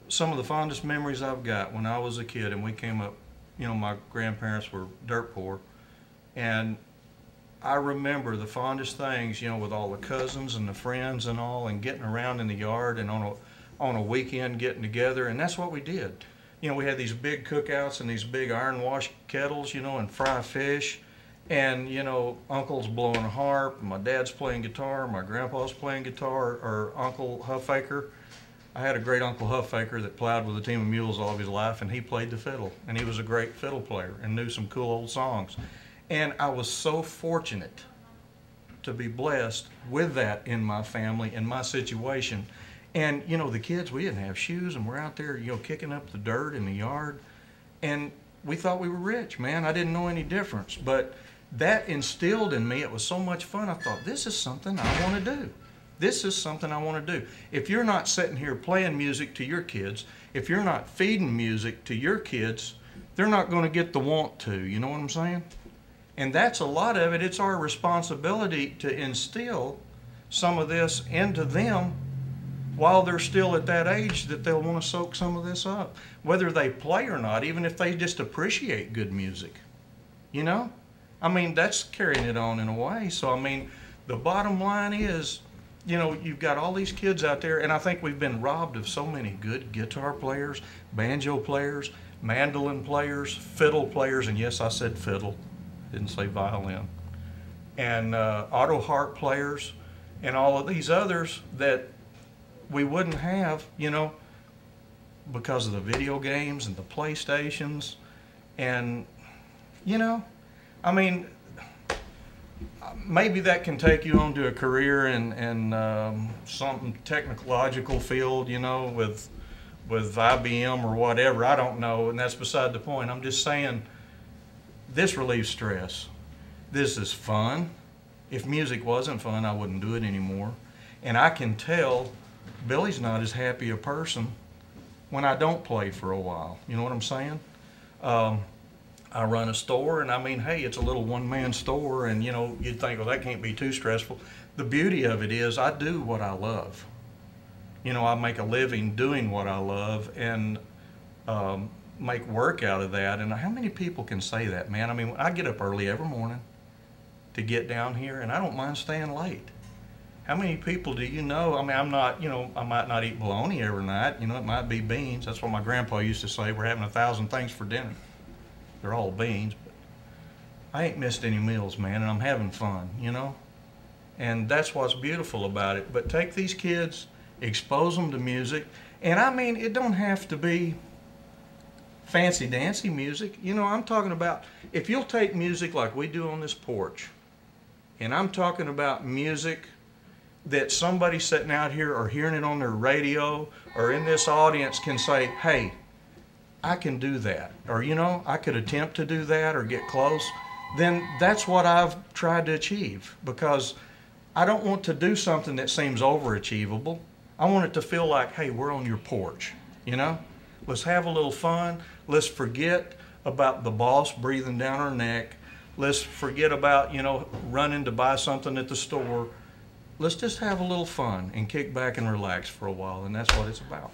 some of the fondest memories I've got when I was a kid and we came up, you know, my grandparents were dirt poor, and I remember the fondest things, you know, with all the cousins and the friends and all, and getting around in the yard and on a weekend getting together, and that's what we did. You know, we had these big cookouts and these big iron wash kettles, you know, and fry fish, and you know, Uncle's blowing a harp, my dad's playing guitar, my grandpa's playing guitar, or Uncle Huffaker. I had a great Uncle Huffaker that plowed with a team of mules all of his life, and he played the fiddle, and he was a great fiddle player and knew some cool old songs. And I was so fortunate to be blessed with that in my family, in my situation. And you know, the kids, we didn't have shoes, and we're out there, you know, kicking up the dirt in the yard, and we thought we were rich, man. I didn't know any difference, but that instilled in me, it was so much fun. I thought, this is something I want to do. This is something I want to do. If you're not sitting here playing music to your kids, if you're not feeding music to your kids, they're not going to get the want to, you know what I'm saying? And that's a lot of it. It's our responsibility to instill some of this into them while they're still at that age that they'll want to soak some of this up. Whether they play or not, even if they just appreciate good music, you know? I mean, that's carrying it on in a way. So, I mean, the bottom line is, you know, you've got all these kids out there, and I think we've been robbed of so many good guitar players, banjo players, mandolin players, fiddle players, and yes, I said fiddle, didn't say violin, and auto harp players, and all of these others that we wouldn't have, you know, because of the video games and the PlayStations, and, you know, I mean, maybe that can take you on to a career in some technological field, you know, with IBM or whatever. I don't know, and that's beside the point. I'm just saying, this relieves stress. This is fun. If music wasn't fun, I wouldn't do it anymore. And I can tell Billy's not as happy a person when I don't play for a while. You know what I'm saying? I run a store, and I mean, hey, it's a little one-man store, and you know, you'd think, well, that can't be too stressful. The beauty of it is I do what I love. You know, I make a living doing what I love, and make work out of that. And how many people can say that, man? I mean, I get up early every morning to get down here, and I don't mind staying late. How many people do you know? I mean, I'm not, you know, I might not eat bologna every night. You know, it might be beans. That's what my grandpa used to say. We're having 1,000 things for dinner. They're all beans, but I ain't missed any meals, man, and I'm having fun, you know? And that's what's beautiful about it. But take these kids, expose them to music, and I mean, it don't have to be fancy dancy music. You know, I'm talking about, if you'll take music like we do on this porch, and I'm talking about music that somebody sitting out here or hearing it on their radio or in this audience can say, hey, I can do that, or you know, I could attempt to do that or get close, then that's what I've tried to achieve, because I don't want to do something that seems overachievable. I want it to feel like, hey, we're on your porch, you know? Let's have a little fun. Let's forget about the boss breathing down our neck. Let's forget about, you know, running to buy something at the store. Let's just have a little fun and kick back and relax for a while, and that's what it's about.